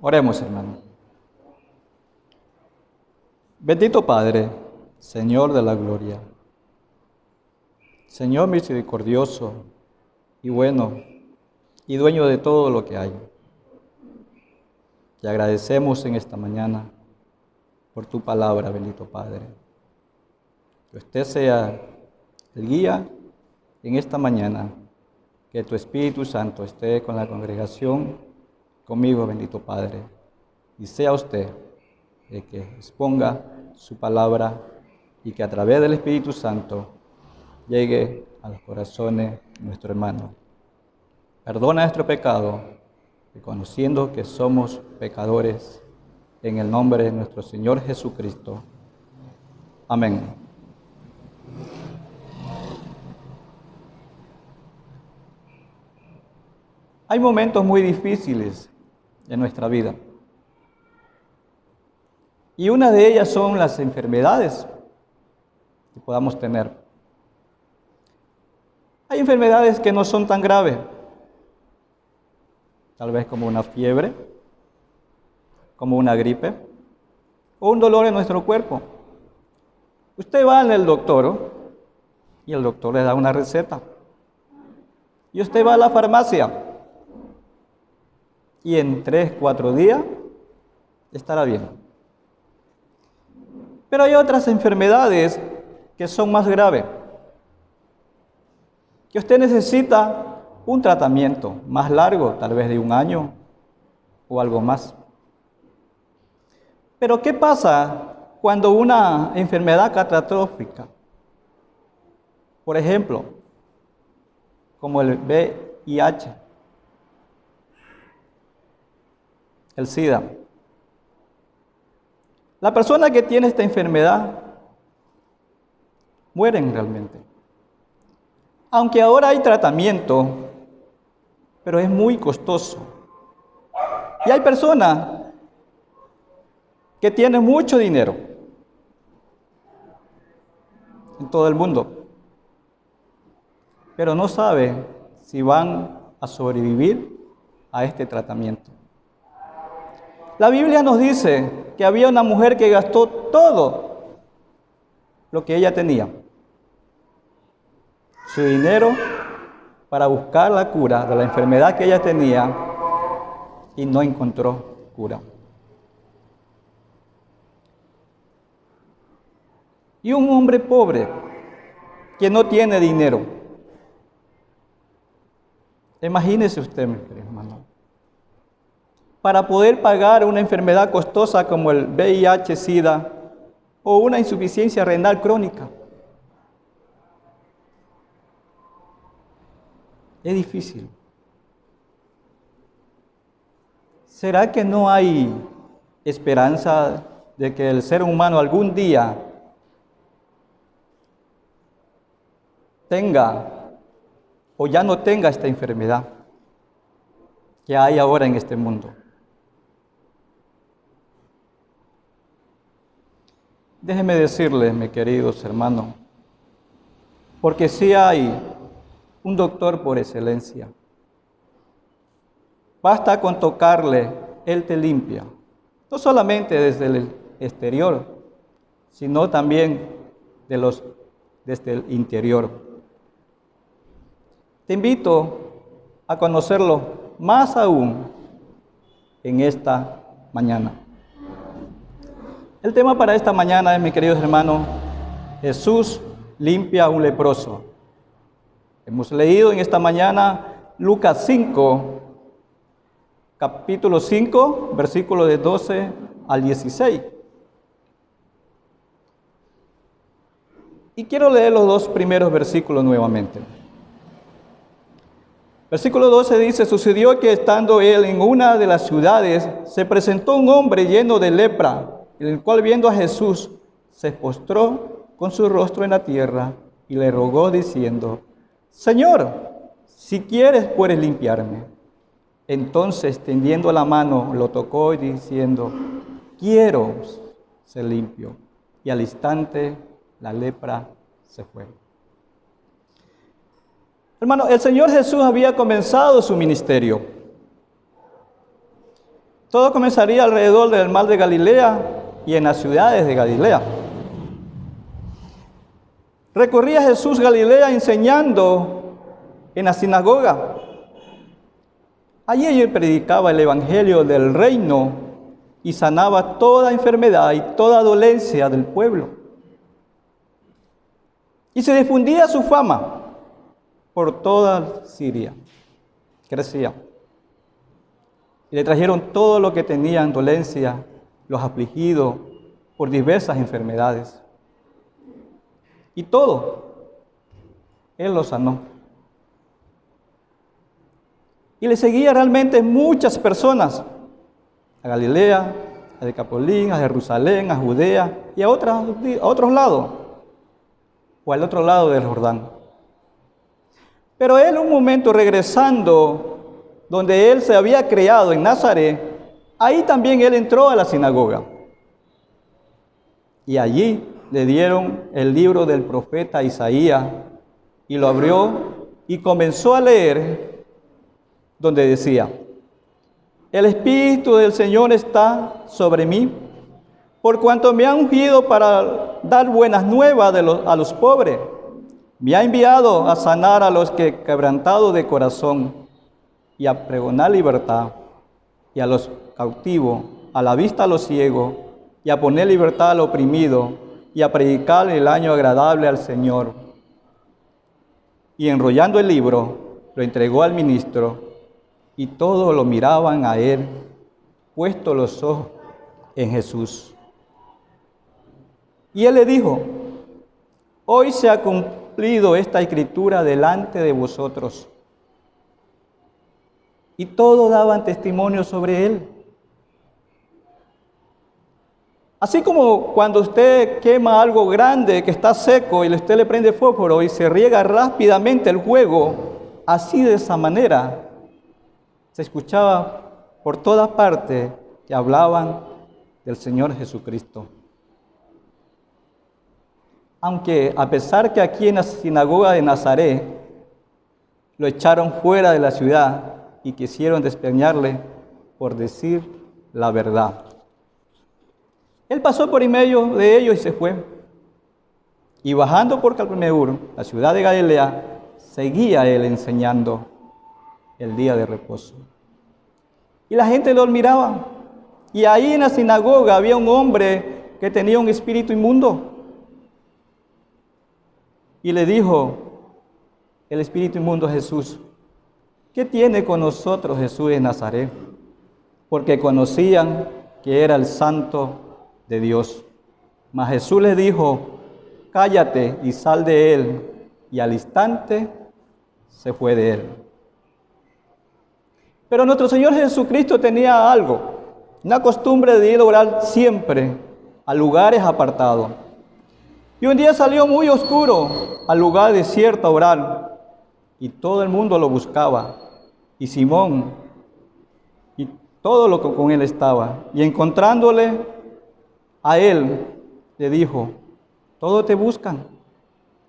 Oremos, hermano. Bendito Padre, Señor de la gloria, Señor misericordioso y bueno y dueño de todo lo que hay. Te agradecemos en esta mañana por tu palabra, bendito Padre. Que usted sea el guía en esta mañana, que tu Espíritu Santo esté con la congregación, conmigo, bendito Padre, y sea usted el que exponga su palabra y que a través del Espíritu Santo llegue a los corazones de nuestro hermano. Perdona nuestro pecado, reconociendo que somos pecadores, en el nombre de nuestro Señor Jesucristo. Amén. Hay momentos muy difíciles en nuestra vida. Y una de ellas son las enfermedades que podamos tener. Hay enfermedades que no son tan graves, tal vez como una fiebre, como una gripe, o un dolor en nuestro cuerpo. Usted va al doctor y el doctor le da una receta. Y usted va a la farmacia y en 3-4 días estará bien. Pero hay otras enfermedades que son más graves, que usted necesita un tratamiento más largo, tal vez de 1 año o algo más. Pero ¿qué pasa cuando una enfermedad catastrófica, por ejemplo, como el VIH, el SIDA? La persona que tiene esta enfermedad mueren realmente. Aunque ahora hay tratamiento, pero es muy costoso. Y hay personas que tienen mucho dinero en todo el mundo, pero no saben si van a sobrevivir a este tratamiento. La Biblia nos dice que había una mujer que gastó todo lo que ella tenía, su dinero, para buscar la cura de la enfermedad que ella tenía, y no encontró cura. Y un hombre pobre que no tiene dinero. Imagínese usted, mi querido hermano, para poder pagar una enfermedad costosa como el VIH-Sida o una insuficiencia renal crónica. Es difícil. ¿Será que no hay esperanza de que el ser humano algún día tenga o ya no tenga esta enfermedad que hay ahora en este mundo? Déjenme decirles, mis queridos hermanos, porque sí hay un doctor por excelencia. Basta con tocarle, Él te limpia. No solamente desde el exterior, sino también desde el interior. Te invito a conocerlo más aún en esta mañana. El tema para esta mañana es, mis queridos hermanos, Jesús limpia a un leproso. Hemos leído en esta mañana Lucas 5, capítulo 5, versículos de 12 al 16. Y quiero leer los 2 primeros versículos nuevamente. Versículo 12 dice: sucedió que estando él en una de las ciudades, se presentó un hombre lleno de lepra, el cual viendo a Jesús, se postró con su rostro en la tierra y le rogó diciendo: Señor, si quieres puedes limpiarme. Entonces, tendiendo la mano, lo tocó y diciendo: quiero ser limpio. Y al instante la lepra se fue. Hermano, el Señor Jesús había comenzado su ministerio. Todo comenzaría alrededor del mar de Galilea y en las ciudades de Galilea. Recorría Jesús Galilea enseñando en la sinagoga. Allí él predicaba el evangelio del reino y sanaba toda enfermedad y toda dolencia del pueblo. Y se difundía su fama por toda Siria. Crecía. Y le trajeron todo lo que tenían dolencia, los afligidos por diversas enfermedades. Y todo, él lo sanó. Y le seguía realmente muchas personas, a Galilea, a Decapolín, a Jerusalén, a Judea y a otros lados, o al otro lado del Jordán. Pero él un momento regresando donde él se había criado en Nazaret, ahí también él entró a la sinagoga. Y allí le dieron el libro del profeta Isaías y lo abrió y comenzó a leer donde decía: el Espíritu del Señor está sobre mí, por cuanto me ha ungido para dar buenas nuevas a los pobres. Me ha enviado a sanar a los que quebrantados de corazón y a pregonar libertad y a los cautivos, a la vista a los ciegos y a poner libertad al oprimido y a predicar el año agradable al Señor. Y enrollando el libro, lo entregó al ministro y todos lo miraban a él, puestos los ojos en Jesús. Y él le dijo: hoy se ha cumplido esta escritura delante de vosotros. Y todos daban testimonio sobre él. Así como cuando usted quema algo grande que está seco y usted le prende fósforo y se riega rápidamente el fuego, así de esa manera se escuchaba por todas partes que hablaban del Señor Jesucristo. Aunque a pesar que aquí en la sinagoga de Nazaret lo echaron fuera de la ciudad y quisieron despeñarle por decir la verdad. Él pasó por en medio de ellos y se fue. Y bajando por Capernaum, la ciudad de Galilea, seguía él enseñando el día de reposo. Y la gente lo admiraba. Y ahí en la sinagoga había un hombre que tenía un espíritu inmundo. Y le dijo el espíritu inmundo a Jesús: ¿qué tiene con nosotros Jesús de Nazaret? Porque conocían que era el Santo de Dios. Mas Jesús le dijo: cállate y sal de él. Y al instante se fue de él. Pero nuestro Señor Jesucristo tenía algo, una costumbre de ir a orar siempre a lugares apartados. Y un día salió muy oscuro al lugar desierto a orar, y todo el mundo lo buscaba, y Simón y todo lo que con él estaba. Y encontrándole a él, le dijo: todos te buscan.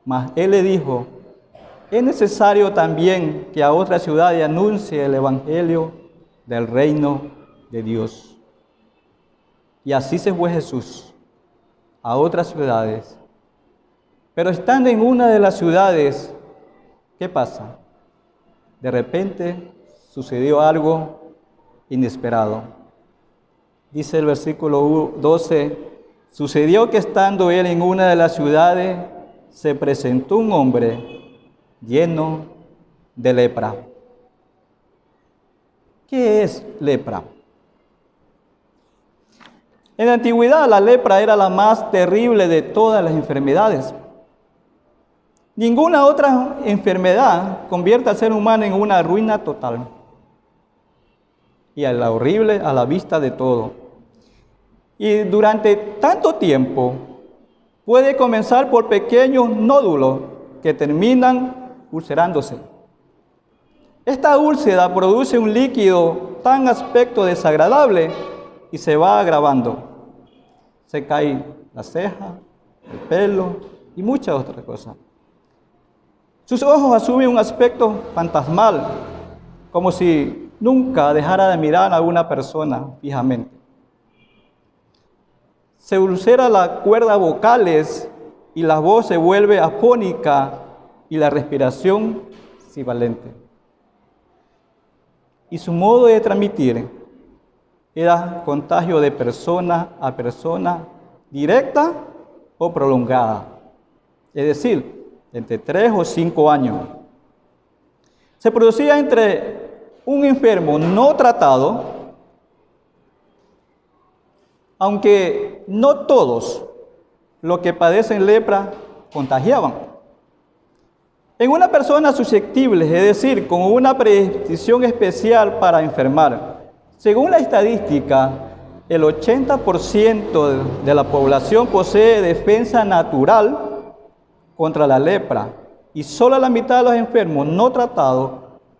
Mas él le dijo: es necesario también que a otras ciudades anuncie el evangelio del reino de Dios. Y así se fue Jesús a otras ciudades. Pero estando en una de las ciudades, ¿qué pasa? De repente sucedió algo inesperado. Dice el versículo 12: sucedió que estando él en una de las ciudades, se presentó un hombre lleno de lepra. ¿Qué es lepra? En la antigüedad la lepra era la más terrible de todas las enfermedades. Ninguna otra enfermedad convierte al ser humano en una ruina total y a la horrible a la vista de todo. Y durante tanto tiempo puede comenzar por pequeños nódulos que terminan ulcerándose. Esta úlcera produce un líquido tan aspecto desagradable y se va agravando. Se cae la ceja, el pelo y muchas otras cosas. Sus ojos asumen un aspecto fantasmal, como si nunca dejara de mirar a una persona fijamente. Se ulcera las cuerdas vocales y la voz se vuelve afónica y la respiración sibilante. Y su modo de transmitir era contagio de persona a persona, directa o prolongada, es decir, entre 3 o 5 años. Se producía entre un enfermo no tratado, aunque no todos los que padecen lepra contagiaban. En una persona susceptible, es decir, con una predisposición especial para enfermar, según la estadística, el 80% de la población posee defensa natural contra la lepra y solo la mitad de los enfermos no tratados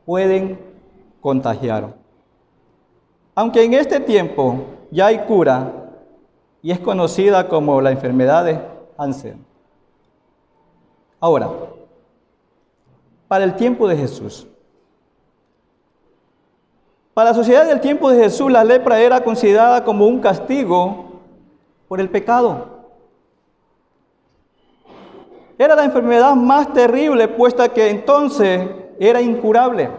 pueden contagiar. Aunque en este tiempo ya hay cura y es conocida como la enfermedad de Hansen. Ahora, para el tiempo de Jesús. Para la sociedad del tiempo de Jesús, la lepra era considerada como un castigo por el pecado. Era la enfermedad más terrible, puesto que entonces era incurable.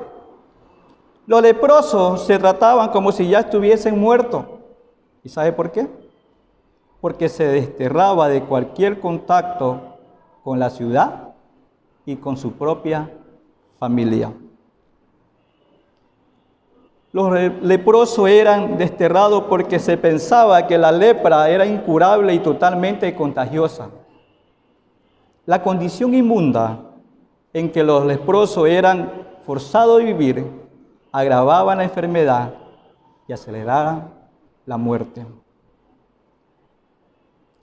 Los leprosos se trataban como si ya estuviesen muertos. ¿Y sabe por qué? Porque se desterraba de cualquier contacto con la ciudad y con su propia familia. Los leprosos eran desterrados porque se pensaba que la lepra era incurable y totalmente contagiosa. La condición inmunda en que los leprosos eran forzados a vivir agravaba la enfermedad y aceleraba la muerte.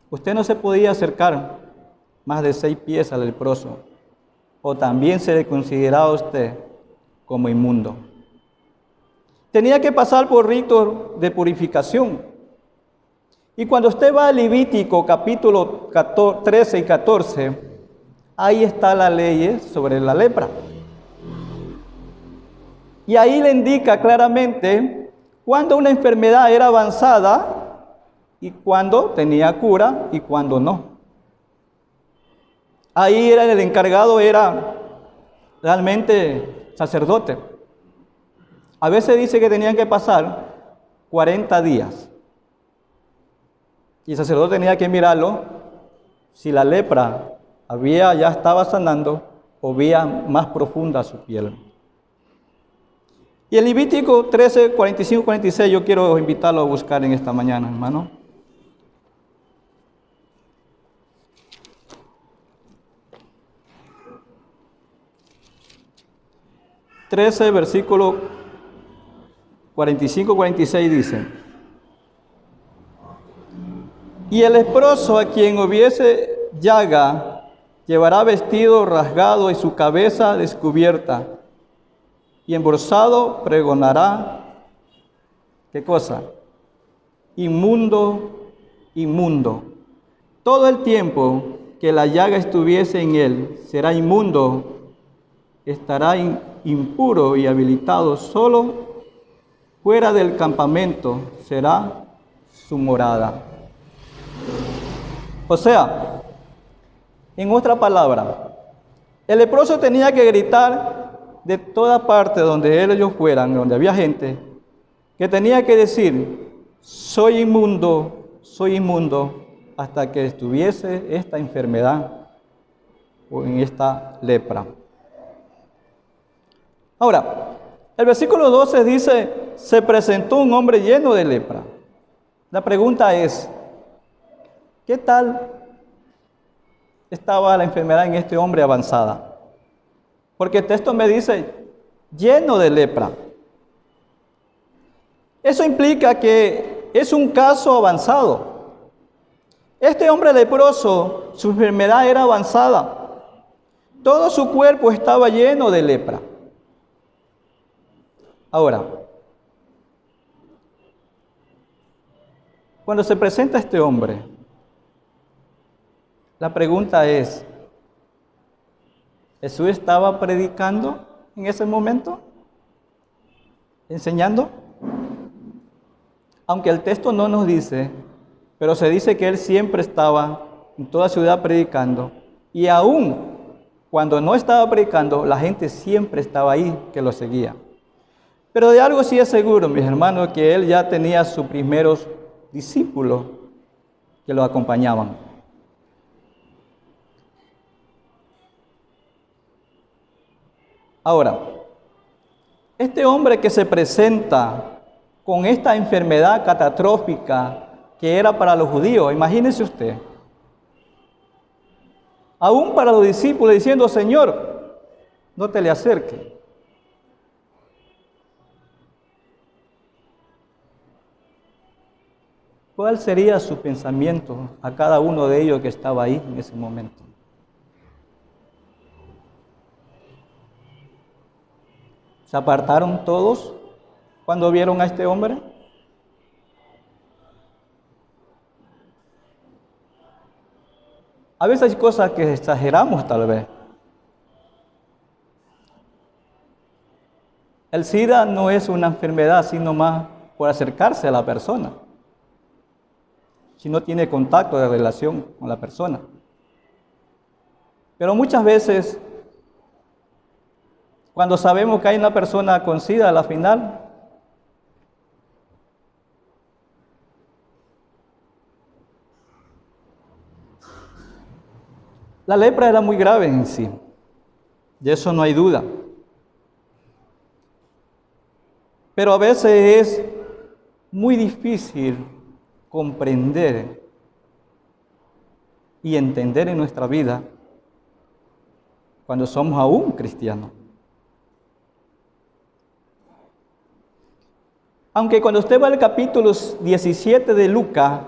Usted no se podía acercar más de 6 pies al leproso, o también se le consideraba a usted como inmundo. Tenía que pasar por ritos de purificación. Y cuando usted va a Levítico capítulo 13 y 14, ahí está la ley sobre la lepra. Y ahí le indica claramente cuándo una enfermedad era avanzada y cuándo tenía cura y cuándo no. Ahí era el encargado, era realmente sacerdote. A veces dice que tenían que pasar 40 días. Y el sacerdote tenía que mirarlo si la lepra ya estaba sanando o veía más profunda su piel. Y el Levítico 13, 45, 46, yo quiero invitarlo a buscar en esta mañana, hermano. Versículo 45, 46 dice: y el leproso a quien hubiese llaga llevará vestido rasgado y su cabeza descubierta, y embolsado pregonará, ¿qué cosa? Inmundo, inmundo. Todo el tiempo que la llaga estuviese en él será inmundo, estará impuro y habilitado solo fuera del campamento será su morada. O sea, en otra palabra, el leproso tenía que gritar de toda parte donde ellos fueran, donde había gente, que tenía que decir, soy inmundo, hasta que estuviese esta enfermedad o en esta lepra. Ahora, el versículo 12 dice, se presentó un hombre lleno de lepra. La pregunta es, ¿qué tal estaba la enfermedad en este hombre avanzada? Porque el texto me dice, lleno de lepra. Eso implica que es un caso avanzado. Este hombre leproso, su enfermedad era avanzada. Todo su cuerpo estaba lleno de lepra. Ahora, cuando se presenta este hombre, la pregunta es, ¿Jesús estaba predicando en ese momento? enseñando. Aunque el texto no nos dice, pero se dice que él siempre estaba en toda ciudad predicando. Y aún cuando no estaba predicando, la gente siempre estaba ahí que lo seguía. Pero de algo sí es seguro, mis hermanos, que él ya tenía sus primeros discípulos que lo acompañaban. Ahora, este hombre que se presenta con esta enfermedad catastrófica que era para los judíos, imagínese usted, aún para los discípulos diciendo, Señor, no te le acerques. ¿Cuál sería su pensamiento a cada uno de ellos que estaba ahí en ese momento? ¿Se apartaron todos cuando vieron a este hombre? A veces hay cosas que exageramos tal vez. El SIDA no es una enfermedad, sino más por acercarse a la persona, si no tiene contacto de relación con la persona. Pero muchas veces, cuando sabemos que hay una persona con SIDA, a la final, la lepra era muy grave en sí, de eso no hay duda. Pero a veces es muy difícil comprender y entender en nuestra vida cuando somos aún cristianos. Aunque cuando usted va al capítulo 17 de Lucas,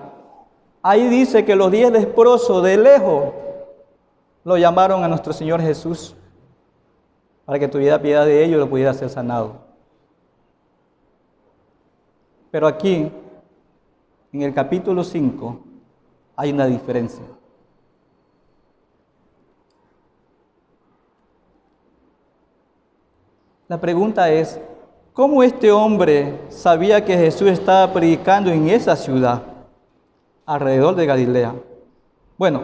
ahí dice que los 10 leprosos de lejos lo llamaron a nuestro Señor Jesús para que tuviera piedad de ellos y lo pudiera ser sanado. Pero aquí, en el capítulo 5, hay una diferencia. La pregunta es, ¿cómo este hombre sabía que Jesús estaba predicando en esa ciudad, alrededor de Galilea? Bueno,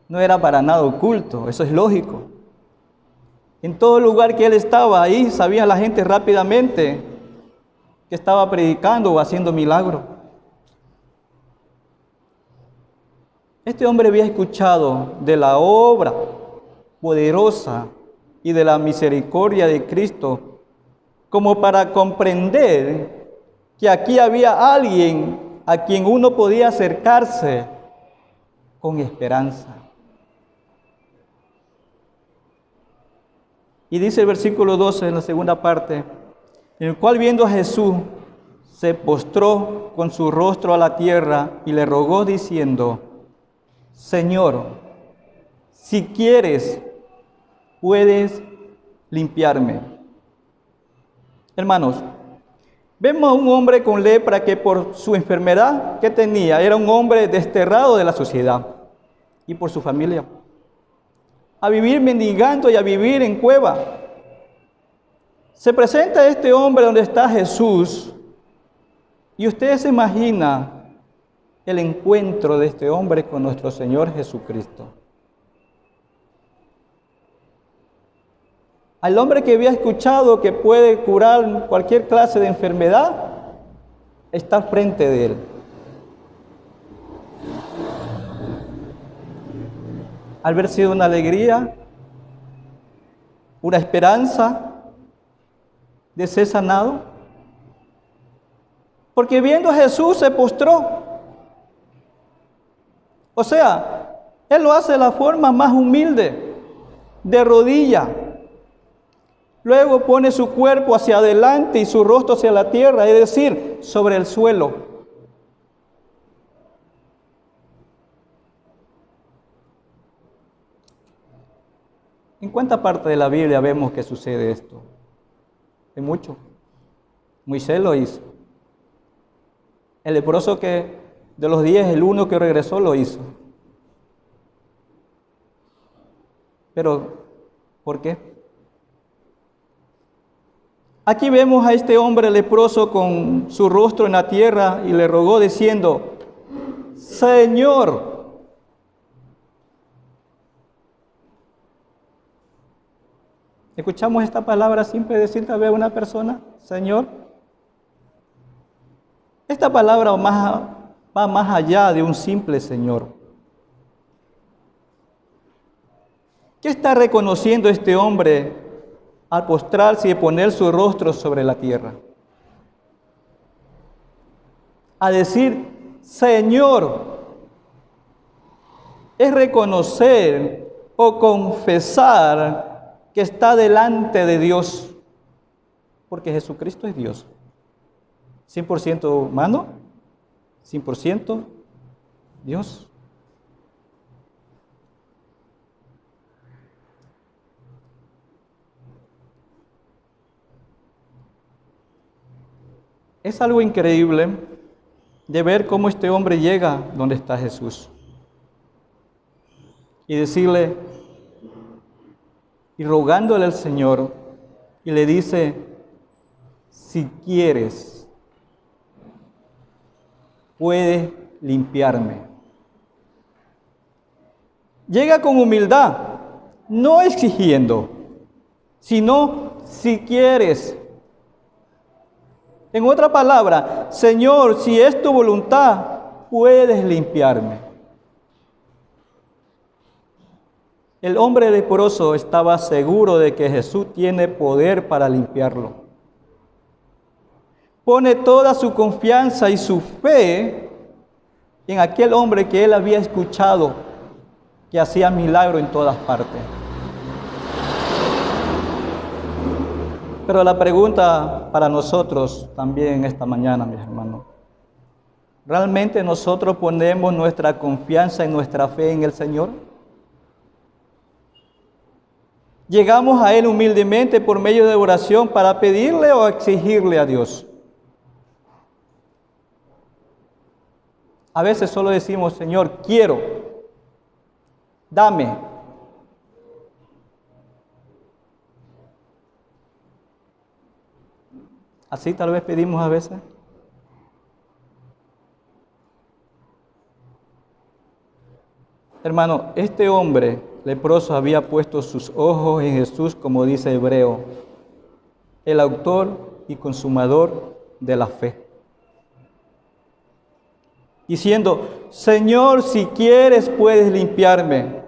no era para nada oculto, eso es lógico. En todo lugar que él estaba, ahí sabía la gente rápidamente que estaba predicando o haciendo milagros. Este hombre había escuchado de la obra poderosa y de la misericordia de Cristo, como para comprender que aquí había alguien a quien uno podía acercarse con esperanza. Y dice el versículo 12 en la segunda parte, en el cual viendo a Jesús, se postró con su rostro a la tierra y le rogó diciendo, Señor, si quieres, puedes limpiarme. Hermanos, vemos a un hombre con lepra que por su enfermedad que tenía, era un hombre desterrado de la sociedad y por su familia, a vivir mendigando y a vivir en cueva. Se presenta este hombre donde está Jesús y usted se imagina el encuentro de este hombre con nuestro Señor Jesucristo. Al hombre que había escuchado que puede curar cualquier clase de enfermedad, está frente de él. Al haber sido una alegría, una esperanza de ser sanado, porque viendo a Jesús se postró. O sea, él lo hace de la forma más humilde, de rodilla. Luego pone su cuerpo hacia adelante y su rostro hacia la tierra, es decir, sobre el suelo. ¿En cuánta parte de la Biblia vemos que sucede esto? En mucho. Moisés lo hizo. El leproso que de los 10, el uno que regresó lo hizo. Pero, ¿por qué? Aquí vemos a este hombre leproso con su rostro en la tierra y le rogó diciendo, Señor. ¿Escuchamos esta palabra simple decir tal vez a una persona? Señor. Esta palabra va más allá de un simple Señor. ¿Qué está reconociendo este hombre al postrarse y poner su rostro sobre la tierra? A decir, Señor, es reconocer o confesar que está delante de Dios, porque Jesucristo es Dios. 100% humano, 100% Dios. Es algo increíble de ver cómo este hombre llega donde está Jesús y decirle y rogándole al Señor y le dice, si quieres, puedes limpiarme. Llega con humildad, no exigiendo, sino si quieres. En otra palabra, Señor, si es tu voluntad, puedes limpiarme. El hombre leproso estaba seguro de que Jesús tiene poder para limpiarlo. Pone toda su confianza y su fe en aquel hombre que él había escuchado, que hacía milagros en todas partes. Pero la pregunta para nosotros también esta mañana, mis hermanos, ¿realmente nosotros ponemos nuestra confianza y nuestra fe en el Señor? ¿Llegamos a Él humildemente por medio de oración para pedirle o exigirle a Dios? A veces solo decimos, Señor, quiero, dame. Así tal vez pedimos a veces. Hermano, este hombre leproso había puesto sus ojos en Jesús, como dice Hebreo, el autor y consumador de la fe. Diciendo, Señor, si quieres puedes limpiarme.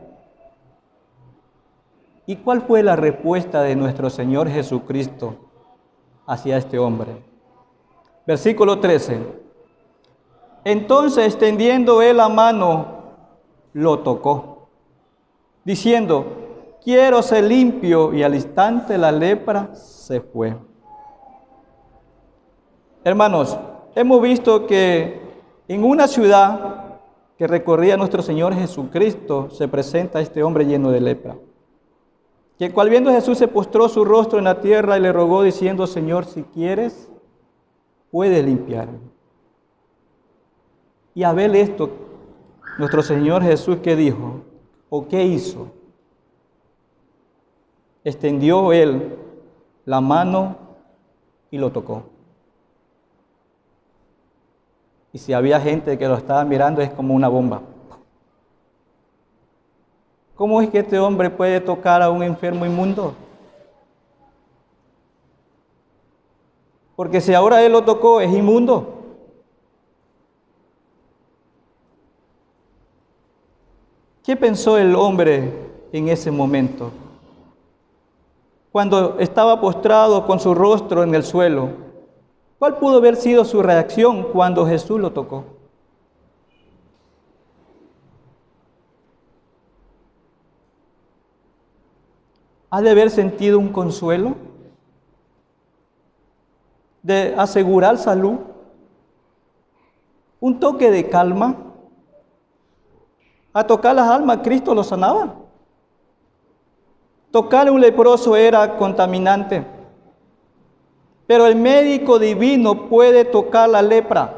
¿Y cuál fue la respuesta de nuestro Señor Jesucristo hacia este hombre? Versículo 13. Entonces, extendiendo él la mano, lo tocó, diciendo, quiero ser limpio, y al instante la lepra se fue. Hermanos, hemos visto que en una ciudad que recorría nuestro Señor Jesucristo, se presenta este hombre lleno de lepra, que cual viendo a Jesús se postró su rostro en la tierra y le rogó diciendo, Señor, si quieres, puedes limpiarme. Y a ver esto, nuestro Señor Jesús, ¿qué dijo? ¿O qué hizo? Extendió él la mano y lo tocó. Y si había gente que lo estaba mirando, es como una bomba. ¿Cómo es que este hombre puede tocar a un enfermo inmundo? Porque si ahora él lo tocó, es inmundo. ¿Qué pensó el hombre en ese momento? Cuando estaba postrado con su rostro en el suelo, ¿cuál pudo haber sido su reacción cuando Jesús lo tocó? ¿Ha de haber sentido un consuelo? ¿De asegurar salud? ¿Un toque de calma? A tocar las almas, Cristo lo sanaba. Tocar a un leproso era contaminante, pero el médico divino puede tocar la lepra,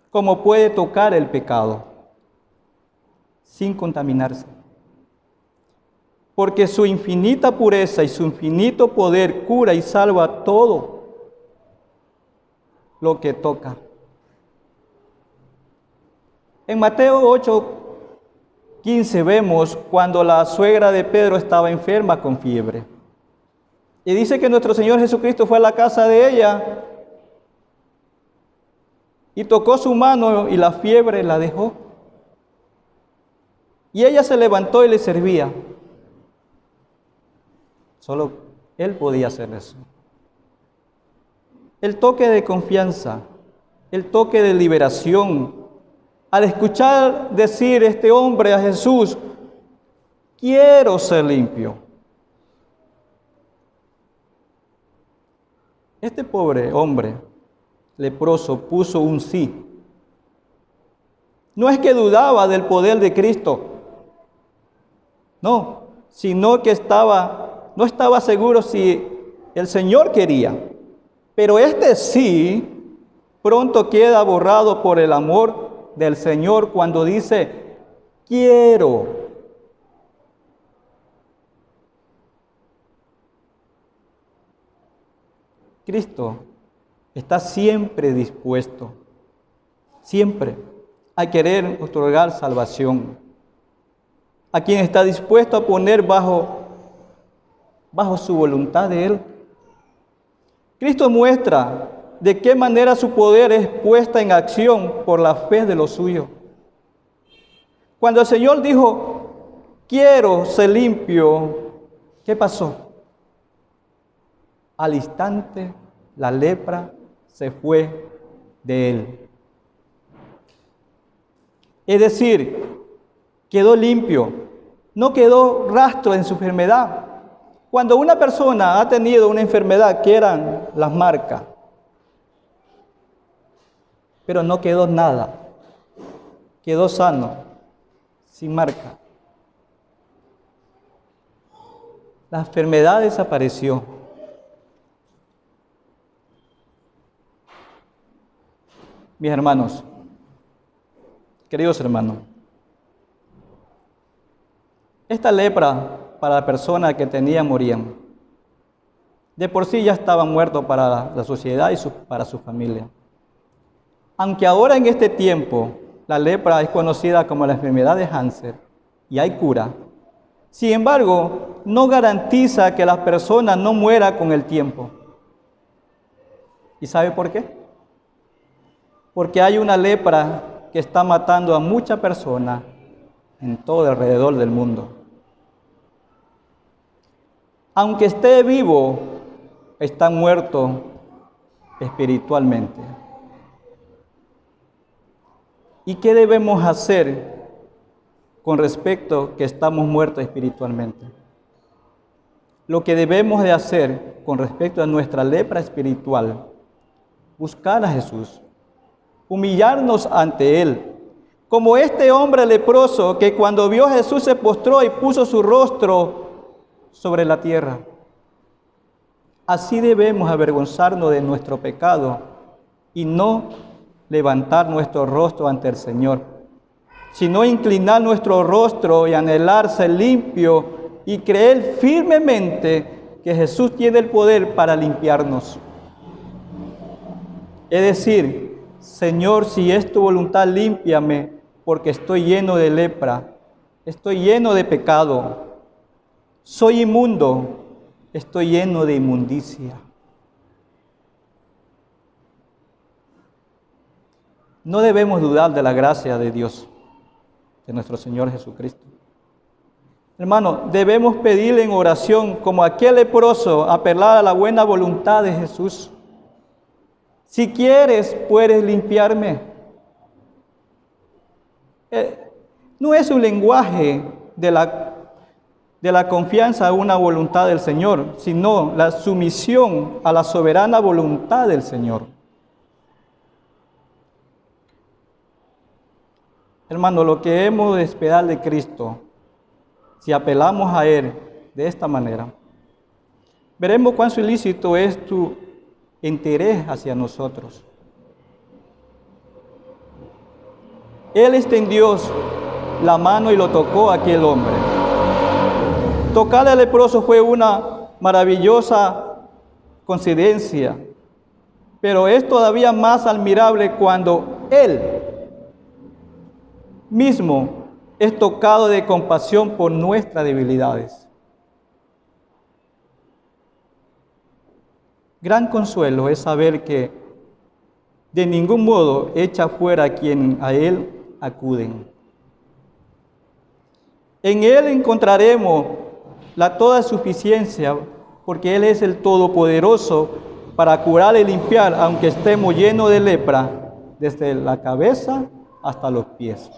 como puede tocar el pecado, sin contaminarse. porque su infinita pureza y su infinito poder cura y salva todo lo que toca. En Mateo 8:15 vemos cuando la suegra de Pedro estaba enferma con fiebre. Y dice que nuestro Señor Jesucristo fue a la casa de ella y tocó su mano y la fiebre la dejó. Y ella se levantó y le servía. Solo Él podía hacer eso. El toque de confianza, el toque de liberación. Al escuchar decir este hombre a Jesús, quiero ser limpio. Este pobre hombre leproso puso un sí. No es que dudaba del poder de Cristo, no, sino que no estaba seguro si el Señor quería. Pero este sí pronto queda borrado por el amor del Señor cuando dice, quiero. Cristo está siempre dispuesto, siempre, a querer otorgar salvación. A quien está dispuesto a poner bajo su voluntad de Él. Cristo muestra de qué manera su poder es puesta en acción por la fe de los suyos. Cuando el Señor dijo, quiero ser limpio, ¿qué pasó? Al instante, la lepra se fue de él. Es decir, quedó limpio, no quedó rastro en su enfermedad. Cuando una persona ha tenido una enfermedad, que eran las marcas, pero no quedó nada, quedó sano, sin marca. La enfermedad desapareció. Mis hermanos, queridos hermanos, esta lepra para la persona que tenía morían. De por sí ya estaba muerto para la sociedad y para su familia. Aunque ahora en este tiempo la lepra es conocida como la enfermedad de Hansen y hay cura, sin embargo, no garantiza que la persona no muera con el tiempo. ¿Y sabe por qué? Porque hay una lepra que está matando a muchas personas en todo alrededor del mundo. Aunque esté vivo, está muerto espiritualmente. ¿Y qué debemos hacer con respecto a que estamos muertos espiritualmente? Lo que debemos de hacer con respecto a nuestra lepra espiritual, buscar a Jesús, humillarnos ante Él, como este hombre leproso que cuando vio a Jesús se postró y puso su rostro sobre la tierra. Así debemos avergonzarnos de nuestro pecado y no levantar nuestro rostro ante el Señor, sino inclinar nuestro rostro y anhelar ser limpio y creer firmemente que Jesús tiene el poder para limpiarnos. Es decir, Señor, si es tu voluntad, límpiame, porque estoy lleno de lepra, estoy lleno de pecado, soy inmundo, estoy lleno de inmundicia. No debemos dudar de la gracia de Dios, de nuestro Señor Jesucristo. Hermano, debemos pedirle en oración, como aquel leproso, apelar a la buena voluntad de Jesús. Si quieres, puedes limpiarme. No es un lenguaje de la confianza a una voluntad del Señor, sino la sumisión a la soberana voluntad del Señor. Hermano, lo que hemos de esperar de Cristo, si apelamos a Él de esta manera, veremos cuán ilícito es tu interés hacia nosotros. Él extendió la mano y lo tocó a aquel hombre. Tocar al leproso fue una maravillosa coincidencia, pero es todavía más admirable cuando Él mismo es tocado de compasión por nuestras debilidades. Gran consuelo es saber que de ningún modo echa fuera a quien a Él acuden. En Él encontraremos la toda suficiencia, porque Él es el Todopoderoso para curar y limpiar, aunque estemos llenos de lepra, desde la cabeza hasta los pies.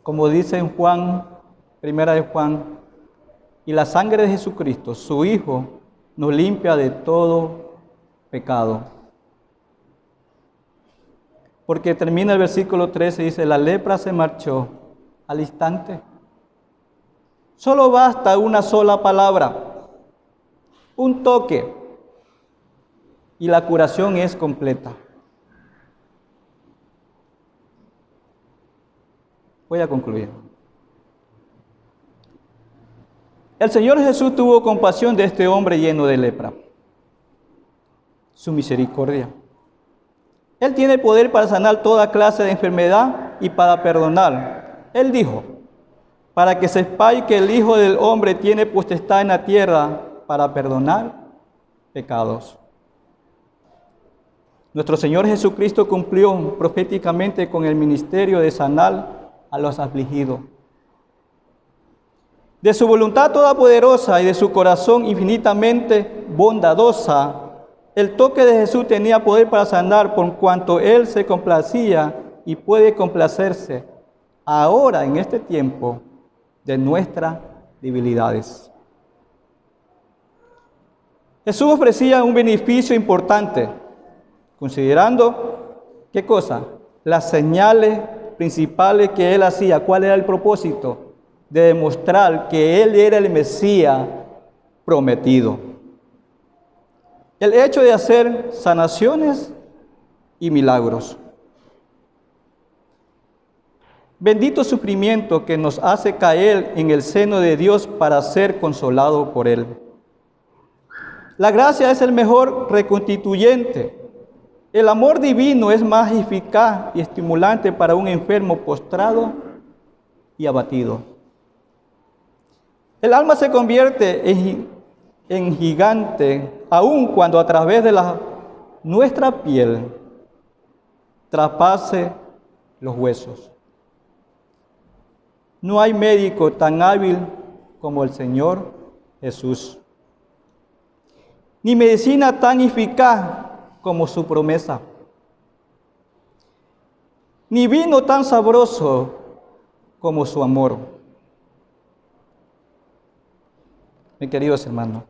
Como dice en Juan, primera de Juan, y la sangre de Jesucristo, su Hijo, nos limpia de todo pecado. Porque termina el versículo 13 y dice, la lepra se marchó al instante. Solo basta una sola palabra, un toque, y la curación es completa. Voy a concluir. El Señor Jesús tuvo compasión de este hombre lleno de lepra. Su misericordia. Él tiene poder para sanar toda clase de enfermedad y para perdonar. Él dijo, para que sepáis que el Hijo del Hombre tiene potestad en la tierra para perdonar pecados. Nuestro Señor Jesucristo cumplió proféticamente con el ministerio de sanar a los afligidos. De su voluntad todopoderosa y de su corazón infinitamente bondadosa, el toque de Jesús tenía poder para sanar por cuanto Él se complacía y puede complacerse ahora en este tiempo de nuestras debilidades. Jesús ofrecía un beneficio importante, considerando, ¿qué cosa? Las señales principales que Él hacía. ¿Cuál era el propósito? De demostrar que Él era el Mesías prometido. El hecho de hacer sanaciones y milagros. Bendito sufrimiento que nos hace caer en el seno de Dios para ser consolado por Él. La gracia es el mejor reconstituyente. El amor divino es más eficaz y estimulante para un enfermo postrado y abatido. El alma se convierte en gigante, aun cuando a través de nuestra piel traspase los huesos. No hay médico tan hábil como el Señor Jesús, ni medicina tan eficaz como su promesa, ni vino tan sabroso como su amor. Mis queridos hermanos,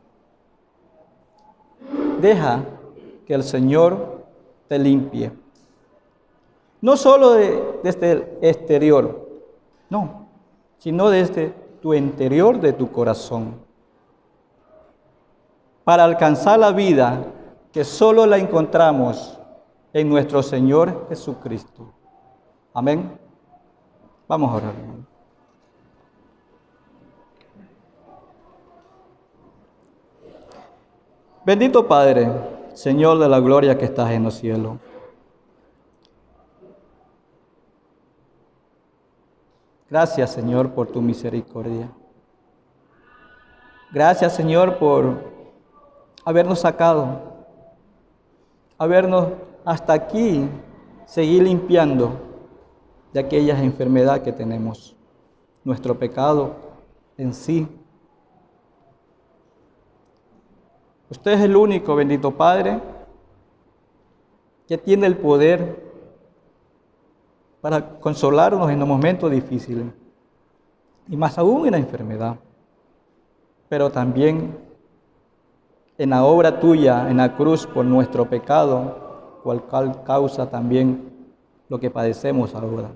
deja que el Señor te limpie. No solo desde el exterior, no, sino desde tu interior de tu corazón. Para alcanzar la vida que solo la encontramos en nuestro Señor Jesucristo. Amén. Vamos a orar, hermano. Bendito Padre, Señor de la gloria que estás en los cielos. Gracias, Señor, por tu misericordia. Gracias, Señor, por habernos sacado, habernos hasta aquí, seguir limpiando de aquellas enfermedades que tenemos, nuestro pecado en sí. Usted es el único, bendito Padre, que tiene el poder para consolarnos en los momentos difíciles, y más aún en la enfermedad, pero también en la obra tuya, en la cruz por nuestro pecado, cual causa también lo que padecemos ahora.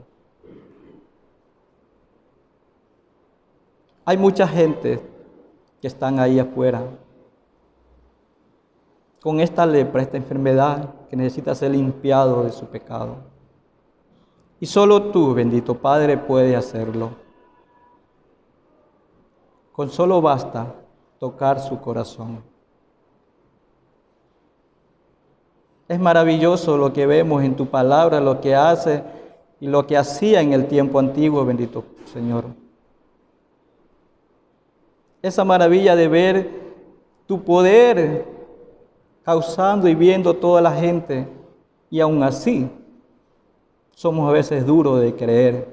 Hay mucha gente que están ahí afuera, con esta lepra, esta enfermedad, que necesita ser limpiado de su pecado. Y solo tú, bendito Padre, puedes hacerlo. Con solo basta tocar su corazón. Es maravilloso lo que vemos en tu palabra, lo que hace y lo que hacía en el tiempo antiguo, bendito Señor. Esa maravilla de ver tu poder causando y viendo toda la gente, y aún así somos a veces duros de creer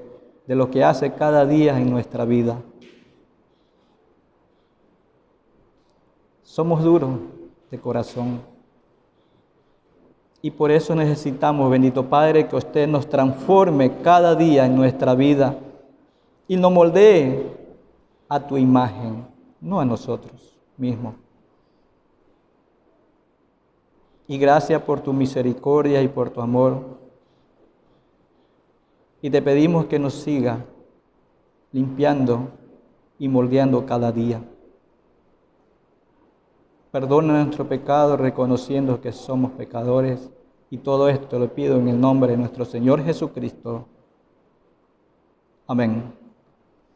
de lo que hace cada día en nuestra vida. Somos duros de corazón. Y por eso necesitamos, bendito Padre, que usted nos transforme cada día en nuestra vida y nos moldee a tu imagen, no a nosotros mismos. Y gracias por tu misericordia y por tu amor. Y te pedimos que nos siga limpiando y moldeando cada día. Perdona nuestro pecado, reconociendo que somos pecadores. Y todo esto lo pido en el nombre de nuestro Señor Jesucristo. Amén.